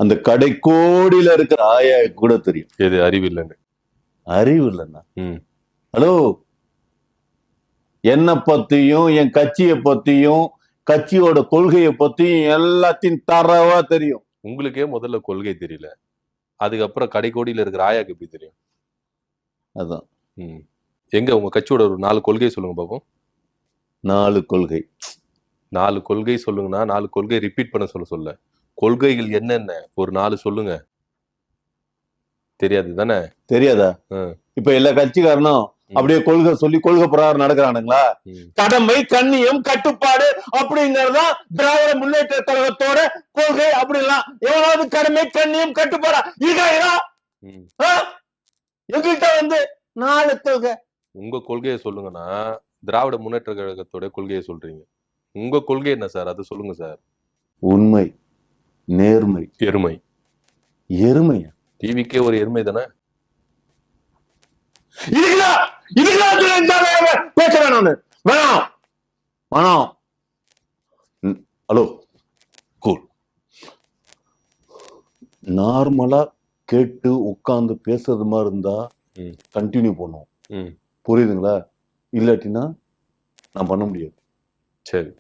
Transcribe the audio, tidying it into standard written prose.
அந்த கடைக்கோடியில இருக்கிற ஆயா கூட தெரியும் எது அறிவு இல்லைன்னு. அறிவு இல்லைன்னா. ம். ஹலோ, என்னை பத்தியும் என் கட்சியை பத்தியும் கட்சியோட கொள்கையை பத்தியும் எல்லாத்தையும் தரவா தெரியும். உங்களுக்கே முதல்ல கொள்கை தெரியல, அதுக்கப்புறம் கடைக்கோடியில இருக்கிற ஆயாக்கு எப்படி தெரியும்? அதான். எங்க உங்க கட்சியோட ஒரு 4 கொள்கை சொல்லுங்க பாப்போம். 4 கொள்கை. 4 கொள்கை சொல்லுங்கன்னா 4 கொள்கை ரிப்பீட் பண்ண சொல்ல கொள்கைகள் என்னென்ன ஒரு 4 சொல்லுங்க. தெரியாது தானே? தெரியாதா? இப்ப எல்லா கட்சிக்காரனும் அப்படியே கொள்கை சொல்லி கொள்கை பிரகாரம் நடக்கிறானுங்களா? கடமை, கண்ணியம், கட்டுப்பாடு அப்படிங்கறதா திராவிட முன்னேற்ற கழகத்தோட கொள்கை. அப்படிலாம் எவனாவது கடமை, கண்ணியம், கட்டுப்பாடா எங்கிட்ட வந்து 4 கொள்கை. உங்க கொள்கையை சொல்லுங்கன்னா திராவிட முன்னேற்ற கழகத்தோட கொள்கையை சொல்றீங்க. உங்க கொள்கை என்ன சார்? அது சொல்லுங்க சார். உண்மை, நேர்மை, எருமை. எருமை டிவிக்கே ஒரு எருமை தானே? பேச வேணாம். Hello, cool. நார்மலா கேட்டு உட்கார்ந்து பேசுறது மாதிரி இருந்தா கண்டினியூ பண்ணுவோம். புரியுதுங்களா? இல்லாட்டினா நான் பண்ண முடியாது. சரி.